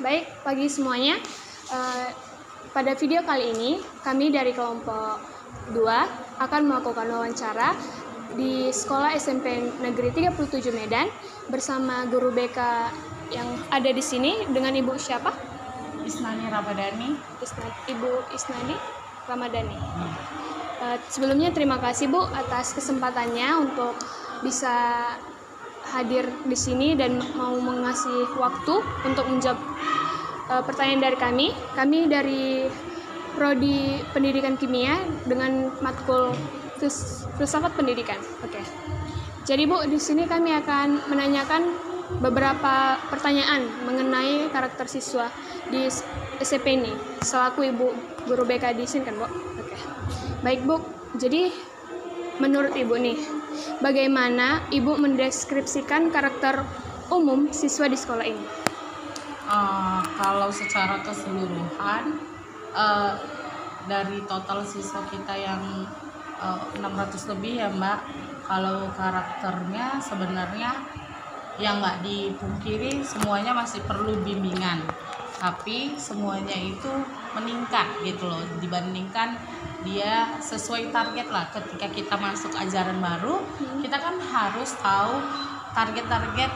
Baik, pagi semuanya. Pada video kali ini, kami dari kelompok 2 akan melakukan wawancara di Sekolah SMP Negeri 37 Medan bersama guru BK yang ada di sini dengan Ibu siapa? Isnani Ramadhani. Ibu Isnani Ramadhani. Sebelumnya terima kasih Bu atas kesempatannya untuk bisa hadir di sini dan mau mengasih waktu untuk menjawab pertanyaan dari kami. Kami dari Prodi Pendidikan Kimia dengan matkul Filsafat Pendidikan. Oke. Jadi Bu, di sini kami akan menanyakan beberapa pertanyaan mengenai karakter siswa di SMP ini. Selaku Ibu guru BK di sini kan, Bu? Oke. Baik, Bu. Jadi menurut Ibu nih, bagaimana Ibu mendeskripsikan karakter umum siswa di sekolah ini? Kalau secara keseluruhan dari total siswa kita yang 600 lebih ya Mbak, kalau karakternya sebenarnya yang nggak dipungkiri semuanya masih perlu bimbingan, tapi semuanya itu meningkat gitu loh dibandingkan dia sesuai target lah. Ketika kita masuk ajaran baru, kita kan harus tahu target-target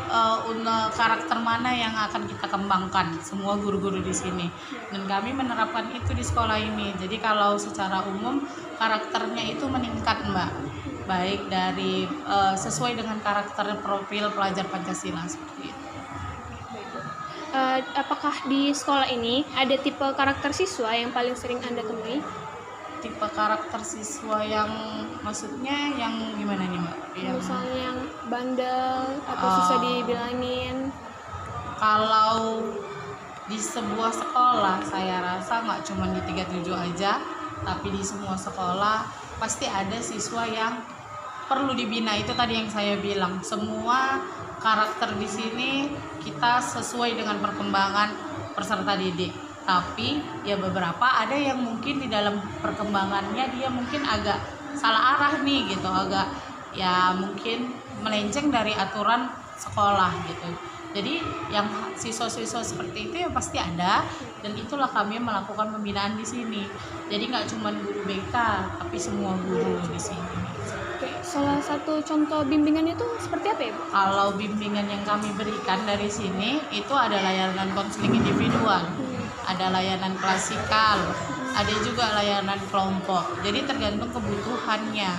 karakter mana yang akan kita kembangkan, semua guru-guru di sini, dan kami menerapkan itu di sekolah ini. Jadi kalau secara umum karakternya itu meningkat Mbak, baik dari sesuai dengan karakter profil pelajar Pancasila seperti itu. Apakah di sekolah ini ada tipe karakter siswa yang paling sering Anda temui? Tipe karakter siswa yang maksudnya yang gimana nih Mbak? Misalnya yang bandel atau susah dibilangin. Kalau di sebuah sekolah saya rasa nggak cuma di 37 aja, tapi di semua sekolah pasti ada siswa yang perlu dibina. Itu tadi yang saya bilang, semua karakter di sini kita sesuai dengan perkembangan peserta didik. Tapi ya beberapa ada yang mungkin di dalam perkembangannya dia mungkin agak salah arah nih gitu, agak ya mungkin melenceng dari aturan sekolah gitu. Jadi yang siswa-siswa seperti itu ya pasti ada, dan itulah kami melakukan pembinaan di sini. Jadi nggak cuma guru BK, tapi semua guru di sini. Oke, salah satu contoh bimbingan itu seperti apa ya Bu? Kalau bimbingan yang kami berikan dari sini itu ada layanan konseling individual, ada layanan klasikal, ada juga layanan kelompok. Jadi tergantung kebutuhannya.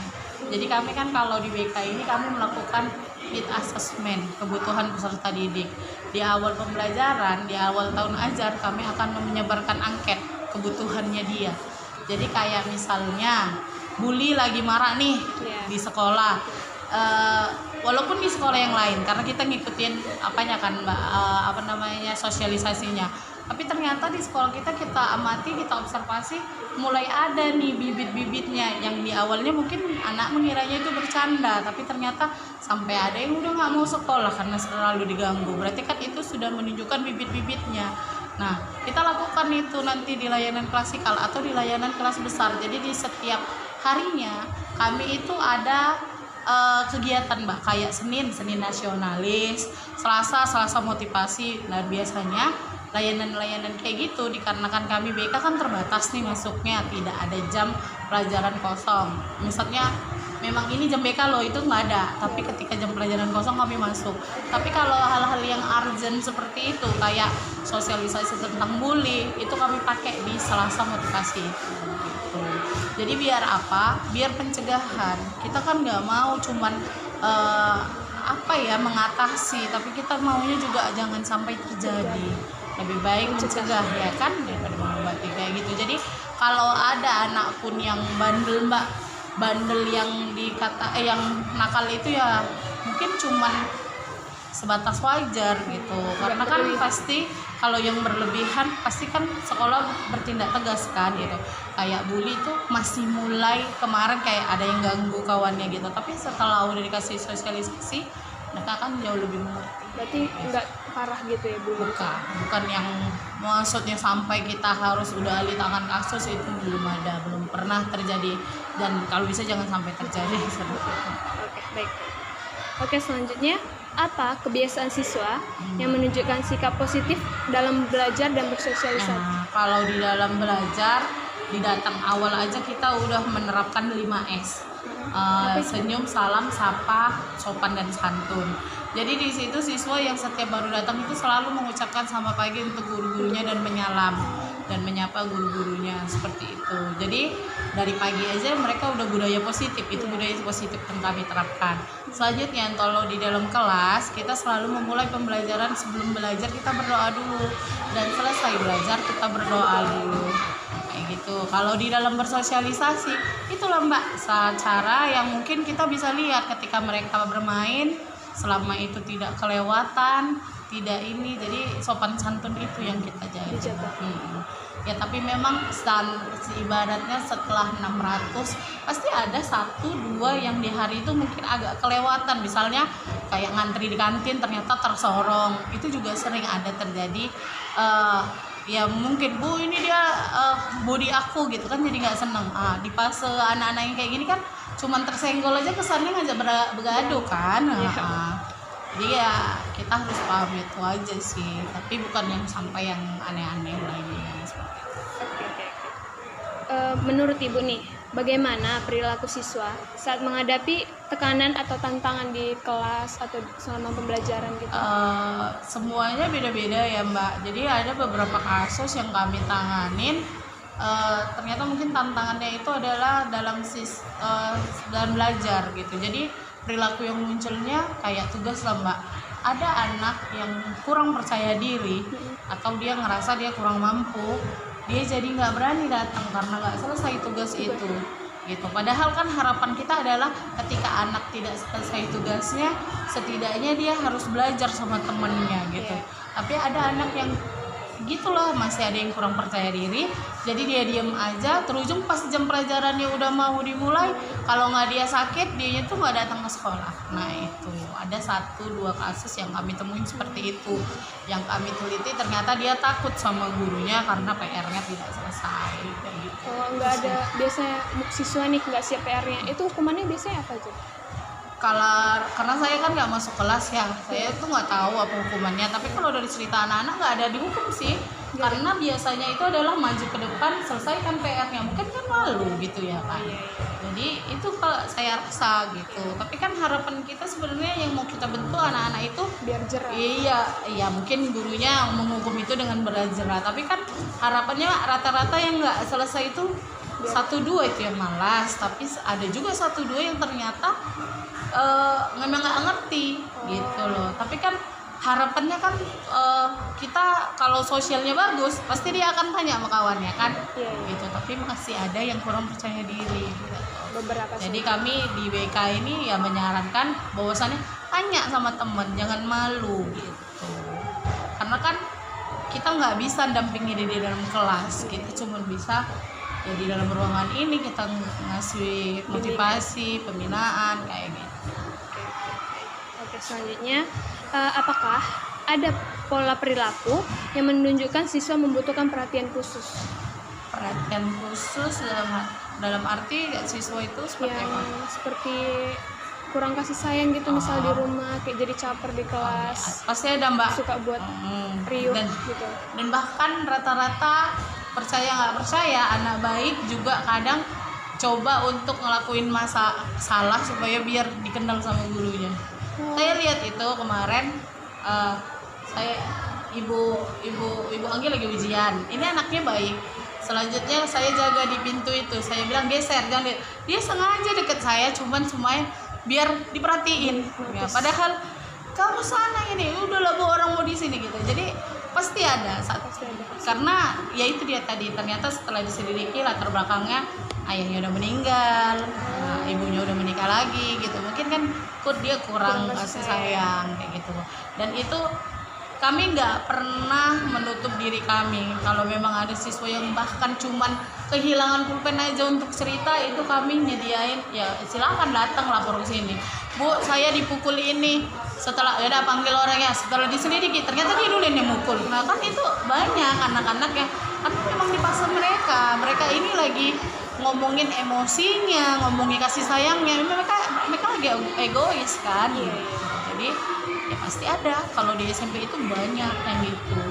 Jadi kami kan kalau di BK ini kami melakukan need assessment kebutuhan peserta didik. Di awal pembelajaran, di awal tahun ajar kami akan menyebarkan angket kebutuhannya dia. Jadi kayak misalnya bully lagi marak nih di sekolah. Walaupun di sekolah yang lain, karena kita ngikutin apanya kan Mbak, sosialisasinya. Tapi ternyata di sekolah kita amati, kita observasi mulai ada nih bibit-bibitnya yang di awalnya mungkin anak mengiranya itu bercanda, tapi ternyata sampai ada yang udah nggak mau sekolah karena selalu diganggu. Berarti kan itu sudah menunjukkan bibit-bibitnya. Nah, kita lakukan itu nanti di layanan klasikal atau di layanan kelas besar. Jadi di setiap harinya kami itu ada kegiatan Mbak, kayak Senin nasionalis, Selasa motivasi. Dan biasanya layanan-layanan kayak gitu dikarenakan kami BK kan terbatas nih masuknya, tidak ada jam pelajaran kosong. Misalnya memang ini jam BK loh, itu nggak ada, tapi ketika jam pelajaran kosong kami masuk. Tapi kalau hal-hal yang urgent seperti itu kayak sosialisasi tentang bully, itu kami pakai di Selasa motivasi gitu. Jadi biar apa? Biar pencegahan. Kita kan nggak mau cuman mengatasi, tapi kita maunya juga jangan sampai terjadi. Lebih baik mencegah ya kan daripada mengobati kayak gitu. Jadi kalau ada anak pun yang bandel Mbak, bandel yang yang nakal itu ya mungkin cuman sebatas wajar gitu, karena kan pasti kalau yang berlebihan pasti kan sekolah bertindak tegas kan gitu. Kayak bully itu masih mulai kemarin kayak ada yang ganggu kawannya gitu, tapi setelah udah dikasih sosialisasi mereka kan jauh lebih mengerti. Berarti nggak parah gitu ya Bu? Bukan yang maksudnya sampai kita harus udah alih tangan kasus, itu belum pernah terjadi, dan kalau bisa jangan sampai terjadi. Oke, baik. Oke, selanjutnya apa kebiasaan siswa yang menunjukkan sikap positif dalam belajar dan bersosialisasi? Nah, kalau di dalam belajar, di datang awal aja kita udah menerapkan 5S. Senyum, salam, sapa, sopan dan santun. Jadi di situ siswa yang setiap baru datang itu selalu mengucapkan selamat pagi untuk guru-gurunya dan menyalam dan menyapa guru-gurunya seperti itu. Jadi dari pagi aja mereka udah budaya positif, itu budaya positif yang kami terapkan. Selanjutnya kalau di dalam kelas kita selalu memulai pembelajaran, sebelum belajar kita berdoa dulu dan selesai belajar kita berdoa dulu. Kayak gitu. Kalau di dalam bersosialisasi itulah Mbak cara yang mungkin kita bisa lihat ketika mereka bermain selama itu tidak kelewatan, tidak ini, jadi sopan santun itu yang kita jaga. Ya tapi memang ibaratnya setelah 600 pasti ada 1-2 yang di hari itu mungkin agak kelewatan, misalnya kayak ngantri di kantin ternyata tersorong, itu juga sering ada terjadi. Ya mungkin Bu ini dia body aku gitu kan, jadi nggak seneng. Di fase anak-anak yang kayak gini kan cuman tersenggol aja kesannya ngajak begaduh kan. Jadi ya kita harus paham itu aja sih, tapi bukan yang sampai yang aneh-aneh lainnya. Oke. Menurut Ibu nih, bagaimana perilaku siswa saat menghadapi tekanan atau tantangan di kelas atau selama pembelajaran gitu? Semuanya beda-beda ya Mbak. Jadi ada beberapa kasus yang kami tanganin. Ternyata mungkin tantangannya itu adalah dalam belajar gitu. Jadi perilaku yang munculnya kayak tugas lah Mbak. Ada anak yang kurang percaya diri atau dia ngerasa dia kurang mampu, dia jadi nggak berani datang karena nggak selesai tugas itu gitu. Padahal kan harapan kita adalah ketika anak tidak selesai tugasnya, setidaknya dia harus belajar sama temennya gitu. Tapi ada anak yang gitulah, masih ada yang kurang percaya diri, jadi dia diem aja, terujung pas jam pelajarannya udah mau dimulai, kalau nggak dia sakit, dia tuh nggak datang ke sekolah. Nah itu ada 1-2 kasus yang kami temuin seperti itu, yang kami teliti ternyata dia takut sama gurunya karena PR-nya tidak selesai kayak gitu. Kalau nggak ada, biasanya siswa nih nggak siap PR-nya, itu hukumannya biasanya apa tuh? Karena saya kan nggak masuk kelas ya, saya tuh nggak tahu apa hukumannya. Tapi kalau dari cerita anak-anak nggak ada dihukum sih, karena biasanya itu adalah maju ke depan, selesaikan PR-nya. Mungkin kan malu gitu ya kan. Jadi itu kalau saya rasa gitu. Tapi kan harapan kita sebenarnya yang mau kita bentuk anak-anak itu biar jerah. Iya mungkin gurunya menghukum itu dengan berjerah. Tapi kan harapannya rata-rata yang nggak selesai itu 1-2 itu yang malas. Tapi ada juga 1-2 yang ternyata memang nggak ngerti gitu loh. Tapi kan harapannya kan kita kalau sosialnya bagus pasti dia akan tanya sama kawannya kan gitu. Tapi masih ada yang kurang percaya diri gitu. Beberapa jadi kami di BK ini ya menyarankan bahwasannya tanya sama temen, jangan malu gitu. Karena kan kita nggak bisa dampingi di dalam kelas, kita cuma bisa ya di dalam ruangan ini kita ngasih motivasi, pembinaan kayak gitu. Oke, selanjutnya apakah ada pola perilaku yang menunjukkan siswa membutuhkan perhatian khusus? Perhatian khusus dalam arti siswa itu seperti yang apa? Seperti kurang kasih sayang gitu, misal di rumah kayak jadi caper di kelas. Pasti ada Mbak. Suka buat riuh gitu. Dan bahkan rata-rata percaya nggak percaya anak baik juga kadang coba untuk ngelakuin salah supaya biar dikenal sama gurunya. Saya lihat itu kemarin, saya ibu Anggi lagi ujian, ini anaknya baik. Selanjutnya saya jaga di pintu itu, saya bilang geser, jangan lihat. Dia sengaja deket saya, cuman semuanya biar diperhatiin. Ya, padahal kamu sana ini, udahlah Bu, orang mau di sini gitu. Jadi pasti ada karena ya itu dia tadi, ternyata setelah diselidiki latar belakangnya ayahnya udah meninggal, ibunya udah menikah lagi gitu. Mungkin kan dia kurang kasih sayang kayak gitu. Dan itu kami nggak pernah menutup diri kami. Kalau memang ada siswa yang bahkan cuman kehilangan pulpen aja untuk cerita, itu kami nyediain, ya silakan datang lapor ke sini. Bu, saya dipukul ini. Setelah ya udah panggil orangnya, setelah diselidiki ternyata dia dulu yang mukul. Nah kan itu banyak anak-anak yang karena memang di fase mereka ini lagi ngomongin emosinya, ngomongin kasih sayangnya, mereka lagi egois kan. Jadi ya pasti ada. Kalau di SMP itu banyak yang gitu.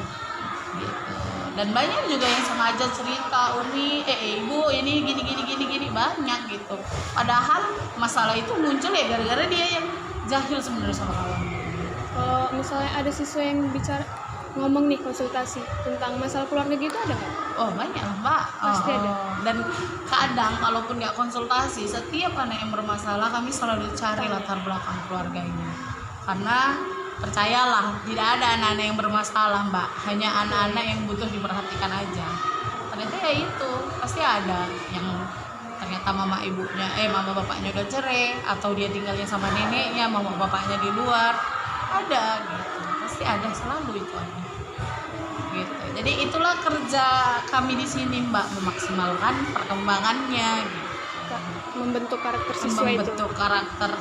Dan banyak juga yang sengaja cerita, Umi, ibu ini gini banyak gitu. Padahal masalah itu muncul ya gara-gara dia yang jahil sebenarnya sama kawan. Kalau misalnya ada siswa yang bicara ngomong nih konsultasi tentang masalah keluarga gitu ada nggak? Oh banyak lah Mbak. Pasti ada. Dan kadang kalaupun nggak konsultasi, setiap anak yang bermasalah kami selalu cari latar belakang keluarganya. Karena percayalah, tidak ada anak-anak yang bermasalah Mbak, hanya anak-anak yang butuh diperhatikan aja. Ternyata ya itu, pasti ada yang ternyata mama bapaknya udah cerai, atau dia tinggalnya sama neneknya, mama bapaknya di luar, ada gitu, pasti ada, selalu itu ada gitu. Jadi itulah kerja kami di sini Mbak, memaksimalkan perkembangannya gitu. Membentuk karakter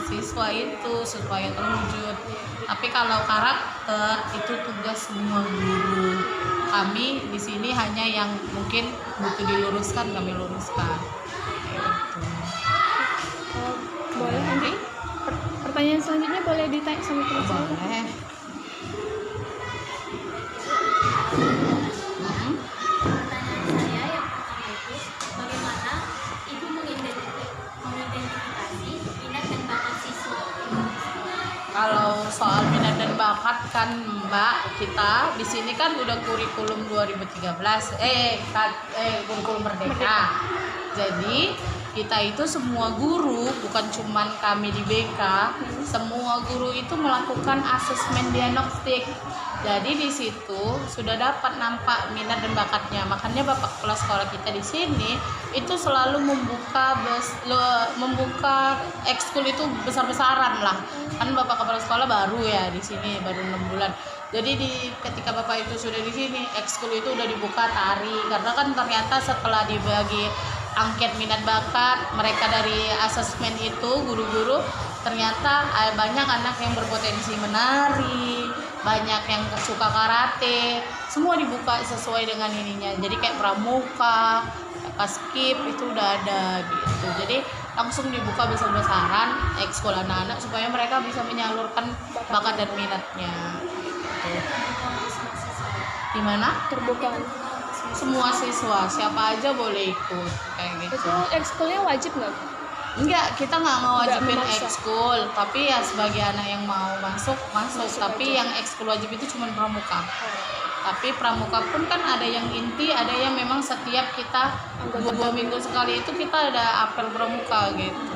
siswa itu supaya terwujud. Tapi kalau karakter itu tugas semua guru. Kami di sini hanya yang mungkin butuh diluruskan, kami luruskan. Gitu. Boleh nanti pertanyaan selanjutnya boleh ditanya sama teman saya? Pertanyaan Boleh. saya yang pertama itu, bagaimana Ibu mengidentifikasi minat dan bakat siswa? Kalau soal minat dan bakat kan Mbak, kita di sini kan udah kurikulum 2013, kurikulum Merdeka. Jadi kita itu semua guru, bukan cuman kami di BK, semua guru itu melakukan asesmen diagnostik. Jadi di situ sudah dapat nampak minat dan bakatnya. Makanya Bapak Kepala Sekolah kita di sini itu selalu membuka ekskul itu besar-besaran lah. Kan Bapak Kepala Sekolah baru ya di sini, baru 6 bulan. Jadi ketika Bapak itu sudah di sini, ekskul itu udah dibuka tari. Karena kan ternyata setelah dibagi angket minat bakat, mereka dari asesmen itu guru-guru ternyata banyak anak yang berpotensi menari, banyak yang suka karate, semua dibuka sesuai dengan ininya. Jadi kayak pramuka, paskib itu udah ada gitu. Jadi langsung dibuka besar-besaran ekskul anak-anak supaya mereka bisa menyalurkan bakat dan minatnya. Gimana? Terbuka. Semua siswa, siapa aja boleh ikut kayak gitu. Itu ekskulnya wajib nggak? Enggak, kita nggak mau wajibin memaksa. ekskul, tapi ya sebagai anak yang mau masuk. Tapi aja. yang ekskul wajib itu cuma pramuka. Tapi pramuka pun kan ada yang inti, ada yang memang setiap kita 2 minggu sekali itu kita ada apel pramuka gitu.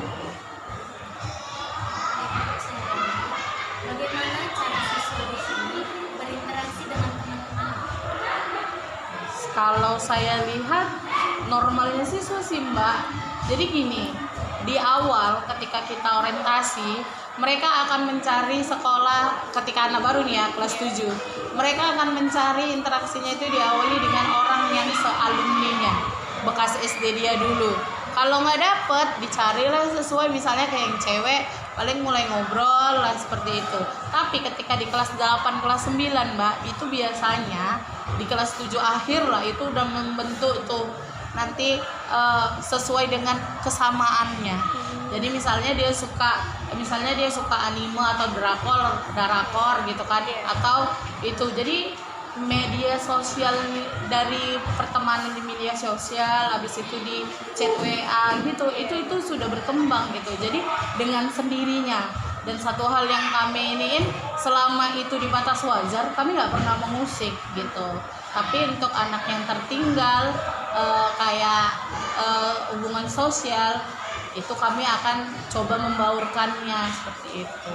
Bagaimana cara siswa di sini berinteraksi dengan teman-teman? Kalau saya lihat normalnya siswa sih Mbak. Jadi gini, di awal ketika kita orientasi, mereka akan mencari sekolah ketika anak baru nih ya, kelas 7. Mereka akan mencari interaksinya itu diawali dengan orang yang sealumninya, bekas SD dia dulu. Kalau nggak dapet, dicarilah sesuai misalnya kayak yang cewek, paling mulai ngobrol lah seperti itu. Tapi ketika di kelas 8, kelas 9 Mbak, itu biasanya di kelas 7 akhir lah itu udah membentuk tuh nanti sesuai dengan kesamaannya. Jadi misalnya dia suka anime atau drakor gitu kan, atau itu. Jadi media sosial, dari pertemanan di media sosial, habis itu di chat WA gitu, itu sudah berkembang gitu. Jadi dengan sendirinya. Dan satu hal yang kami iniin, selama itu di batas wajar, kami nggak pernah mengusik gitu. Tapi untuk anak yang tertinggal kayak hubungan sosial, itu kami akan coba membaurkannya seperti itu.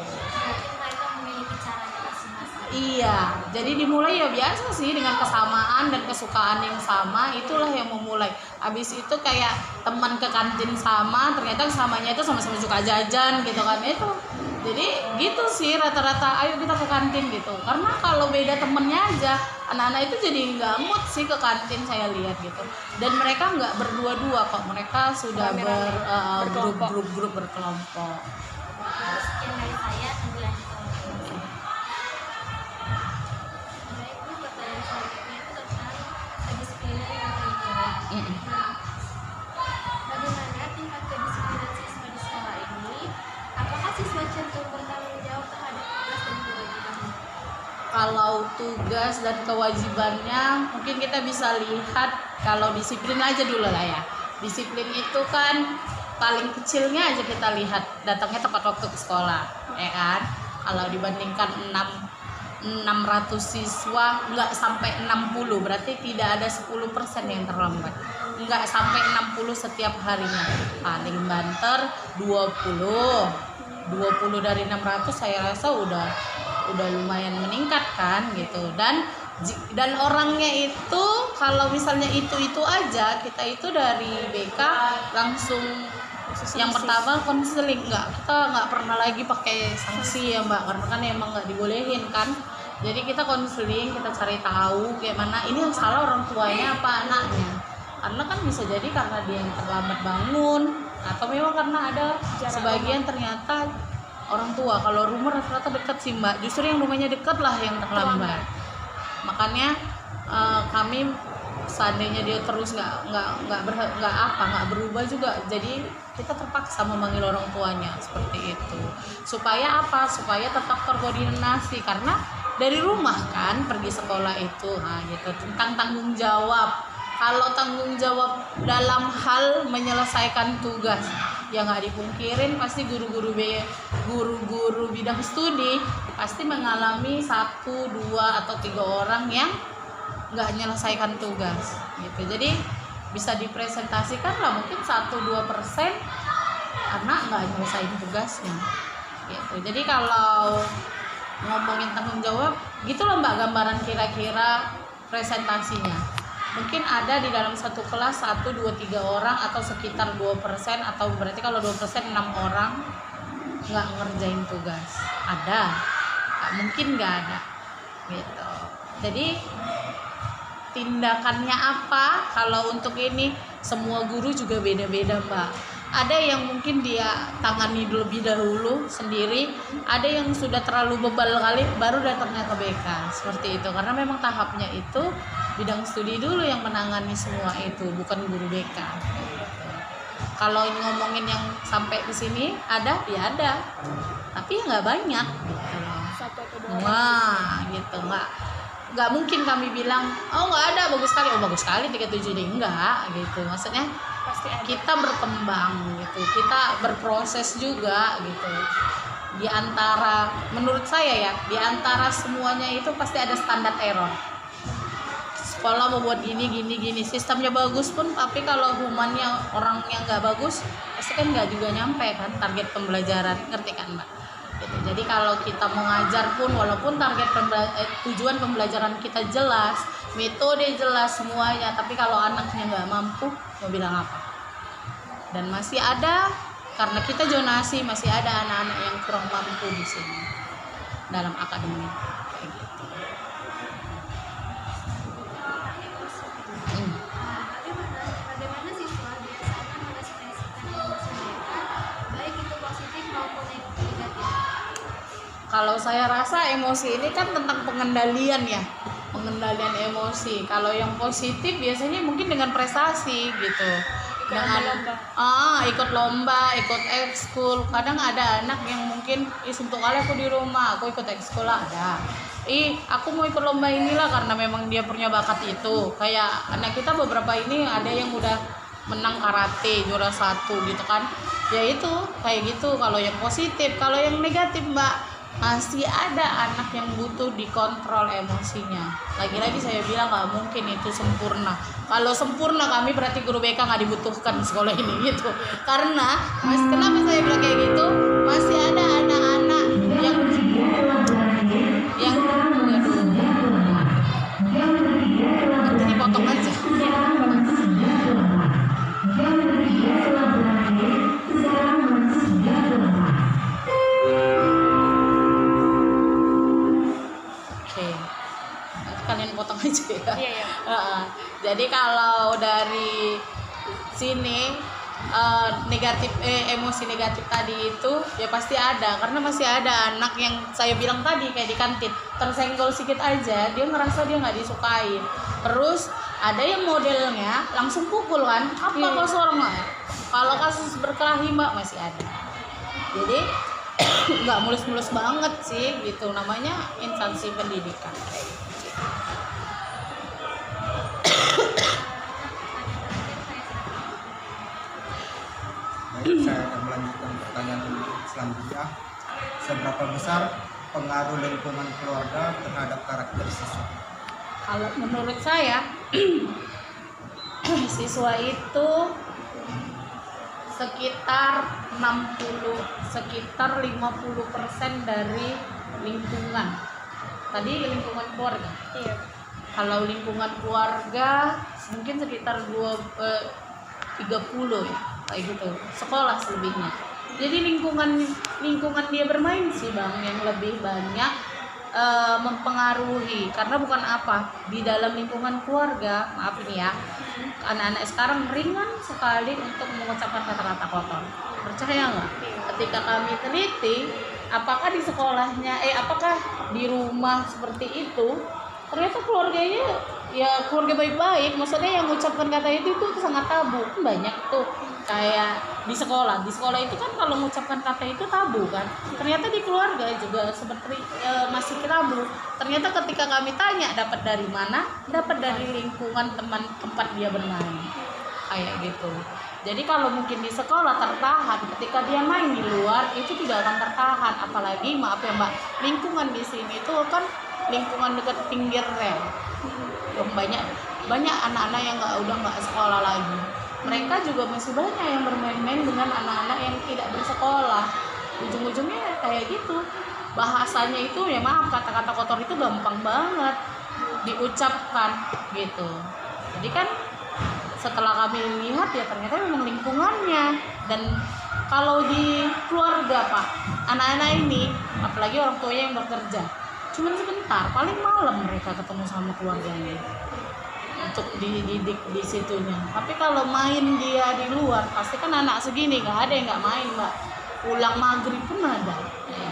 Mereka memiliki caranya masing-masing. Iya, jadi dimulai ya biasa sih dengan kesamaan dan kesukaan yang sama, itulah yang memulai. Habis itu kayak teman ke kantin sama, ternyata kesamanya itu sama-sama suka jajan gitu kan, itu. Jadi gitu sih rata-rata, ayo kita ke kantin gitu. Karena kalau beda temennya aja, anak-anak itu jadi nggak mood sih ke kantin, saya lihat gitu. Dan mereka nggak berdua-dua kok, mereka sudah grup berkelompok. Sekian dari saya, tunggu lanjut kelompok. Ibu, pertanyaan selanjutnya itu tentang kedisiplinan yang terjadi. Bagaimana Kalau tugas dan kewajibannya mungkin kita bisa lihat kalau disiplin aja dulu lah ya. Disiplin itu kan paling kecilnya aja kita lihat datangnya tepat waktu ke sekolah, ya kan? Kalau dibandingkan 600 siswa nggak sampai 60, berarti tidak ada 10% yang terlambat. Nggak sampai 60 setiap harinya. Paling banter 20 dari 600 saya rasa udah lumayan meningkat kan gitu. Dan orangnya itu kalau misalnya itu aja, kita itu dari BK langsung yang pertama konseling, kita nggak pernah lagi pakai sanksi ya Mbak, karena kan emang nggak dibolehin kan. Jadi kita konseling, kita cari tahu kayak mana ini yang salah orang tuanya apa anaknya, karena kan bisa jadi karena dia yang terlambat bangun atau memang karena ada sebagian ternyata orang tua. Kalau rumah rata-rata dekat sih Mbak, justru yang rumahnya dekat lah yang terlambat. Makanya kami seandainya dia terus nggak berubah juga, jadi kita terpaksa memanggil orang tuanya seperti itu. Supaya apa? Supaya tetap terkoordinasi, karena dari rumah kan pergi sekolah itu, gitu. Tentang tanggung jawab. Kalau tanggung jawab dalam hal menyelesaikan tugas, ya nggak dipungkirin pasti guru-guru bidang studi pasti mengalami 1, 2, atau 3 orang yang nggak menyelesaikan tugas gitu. Jadi bisa dipresentasikan lah mungkin 1-2% anak nggak menyelesaikan tugasnya gitu. Jadi kalau ngomongin tanggung jawab gitu loh Mbak, gambaran kira-kira presentasinya. Mungkin ada di dalam satu kelas 1, 2, 3 orang atau sekitar 2%, atau berarti kalau 2% 6 orang nggak ngerjain tugas. Ada, mungkin nggak ada gitu. Jadi tindakannya apa? Kalau untuk ini semua guru juga beda-beda Mbak. Ada yang mungkin dia tangani lebih dahulu sendiri, ada yang sudah terlalu bebal kali baru datangnya ke BK seperti itu, karena memang tahapnya itu bidang studi dulu yang menangani semua itu, bukan guru BK gitu. Kalau ngomongin yang sampai di sini ada, ya ada, tapi nggak banyak gitu loh. Wah gitu, nggak mungkin kami bilang oh nggak ada, bagus sekali 37 deh, enggak gitu. Maksudnya pasti kita berkembang gitu, kita berproses juga gitu. Di antara, menurut saya ya, di antara semuanya itu pasti ada standar error. Sekolah mau buat gini, sistemnya bagus pun, tapi kalau humannya orang yang nggak bagus, pasti kan nggak juga nyampe kan target pembelajaran, ngerti kan Mbak? Gitu. Jadi kalau kita mau ngajar pun, walaupun target tujuan pembelajaran kita jelas, metode jelas semuanya, tapi kalau anaknya nggak mampu, mau bilang apa? Dan masih ada, karena kita zonasi, masih ada anak-anak yang kurang mampu di sini dalam akademik. Kayak gitu. Bagaimana siswa biasanya mengekspresikan emosi mereka, baik itu positif maupun negatif? Kalau saya rasa emosi ini kan tentang pengendalian ya, pengendalian emosi. Kalau yang positif biasanya mungkin dengan prestasi gitu, dengan ikut lomba, ikut ekskul. Kadang ada anak yang mungkin untuk kali aku di rumah, aku ikut ekskul ada. Aku mau ikut lomba inilah karena memang dia punya bakat itu. Kayak anak kita beberapa ini ada yang udah menang karate juara 1 gitu kan. Ya itu kayak gitu kalau yang positif. Kalau yang negatif Mbak, masih ada anak yang butuh dikontrol emosinya. Lagi-lagi saya bilang nggak mungkin itu sempurna. Kalau sempurna kami berarti guru BK nggak dibutuhkan di sekolah ini gitu. Karena kenapa saya bilang kayak gitu? Masih ada anak-anak yang nanti dipotong aja. Kalian potong aja ya. Iya. Jadi kalau dari sini emosi negatif tadi itu ya pasti ada, karena masih ada anak yang saya bilang tadi kayak di kantin tersenggol sedikit aja dia ngerasa dia nggak disukai, terus ada yang modelnya langsung pukul kan, apa kau seorang Kalau kasus berkelahi Mbak masih ada. Jadi nggak mulus-mulus banget sih gitu, namanya instansi pendidikan. Baik, saya akan melanjutkan pertanyaan selanjutnya. Seberapa besar pengaruh lingkungan keluarga terhadap karakter siswa? Kalau menurut saya siswa itu sekitar 50% dari lingkungan. Tadi lingkungan keluarga. Iya. Kalau lingkungan keluarga mungkin sekitar 30 ya, kayak gitu. Sekolah selebihnya. Jadi lingkungan dia bermain sih Bang yang lebih banyak mempengaruhi, karena bukan apa, di dalam lingkungan keluarga, maaf ini ya, anak-anak sekarang ringan sekali untuk mengucapkan kata-kata kotor. Percaya nggak? Ketika kami teliti, apakah di sekolahnya, apakah di rumah seperti itu, ternyata keluarganya ya keluarga baik-baik, maksudnya yang mengucapkan kata itu sangat tabu. Banyak tuh kayak di sekolah itu kan kalau mengucapkan kata itu tabu kan, ternyata di keluarga juga seperti masih tabu. Ternyata ketika kami tanya dapat dari mana, dapat dari lingkungan teman tempat dia bermain kayak gitu. Jadi kalau mungkin di sekolah tertahan, ketika dia main di luar itu tidak akan tertahan. Apalagi maaf ya Mbak, lingkungan di sini itu kan lingkungan dekat pinggir rel, yang banyak anak-anak yang udah nggak sekolah lagi. Mereka juga masih banyak yang bermain-main dengan anak-anak yang tidak bersekolah. Ujung-ujungnya kayak gitu. Bahasanya itu ya maaf, kata-kata kotor itu gampang banget diucapkan gitu. Jadi kan setelah kami lihat ya ternyata memang lingkungannya. Dan kalau di keluarga Pak, anak-anak ini apalagi orang tuanya yang bekerja, cuman sebentar, paling malam mereka ketemu sama keluarganya untuk dididik di situnya. Tapi kalau main dia di luar, pasti kan anak segini nggak ada yang nggak main Mbak. Pulang maghrib pun ada. Gitu.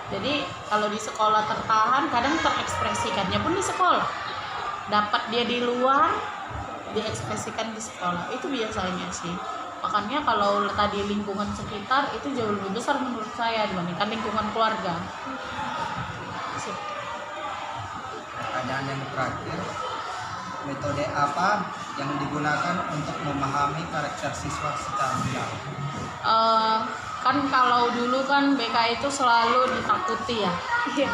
Jadi kalau di sekolah tertahan, kadang terekspresikannya pun di sekolah. Dapat dia di luar, diekspresikan di sekolah. Itu biasanya sih. Makanya kalau tadi lingkungan sekitar itu jauh lebih besar menurut saya dibandingkan lingkungan keluarga. Pertanyaan yang terakhir, metode apa yang digunakan untuk memahami karakter siswa secara mendalam? Kan kalau dulu kan BK itu selalu ditakuti ya.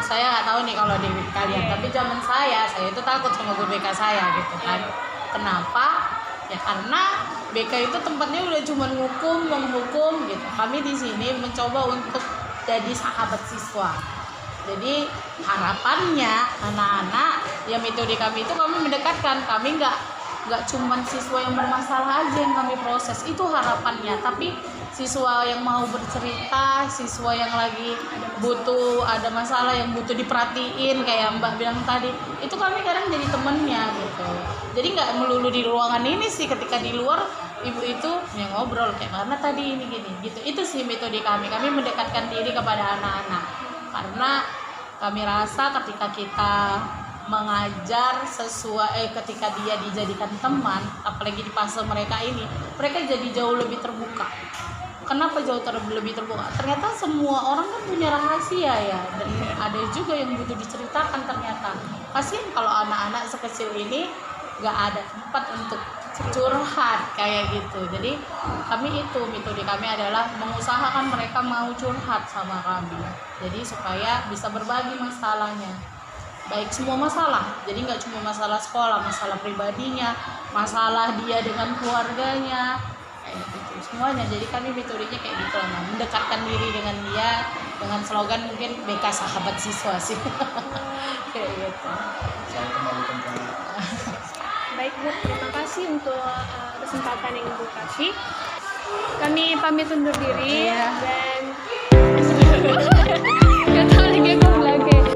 Saya nggak tahu nih kalau di kalian, tapi zaman saya itu takut sama guru BK saya gitu kan. Kenapa? Ya karena BK itu tempatnya udah cuma menghukum gitu. Kami di sini mencoba untuk jadi sahabat siswa. Jadi harapannya anak-anak ya metode kami itu kami mendekatkan, kami nggak cuman siswa yang bermasalah aja yang kami proses, itu harapannya, tapi siswa yang mau bercerita, siswa yang lagi butuh ada masalah yang butuh diperhatiin kayak Mbak bilang tadi, itu kami kadang jadi temennya gitu. Jadi nggak melulu di ruangan ini sih, ketika di luar ibu itu yang ngobrol kayak mana tadi ini gini gitu. Itu sih metode kami mendekatkan diri kepada anak-anak. Karena kami rasa ketika kita mengajar sesuai ketika dia dijadikan teman, apalagi di fase mereka ini, mereka jadi jauh lebih terbuka. Kenapa jauh lebih terbuka? Ternyata semua orang kan punya rahasia ya, dan ada juga yang butuh diceritakan ternyata. Kasian kalau anak-anak sekecil ini nggak ada tempat untuk curhat kayak gitu. Jadi metode kami adalah mengusahakan mereka mau curhat sama kami. Jadi supaya bisa berbagi masalahnya, baik semua masalah. Jadi nggak cuma masalah sekolah, masalah pribadinya, masalah dia dengan keluarganya, kayak gitu semuanya. Jadi kami metodenya kayak gitu lah, mendekatkan diri dengan dia dengan slogan mungkin BK sahabat siswa sih. Kayak gitu. Saya kembalikan ke Baik Bu, terima kasih untuk kesempatan yang Ibu kasih. Kami pamit undur diri dan nggak tahu lagi aku lagi.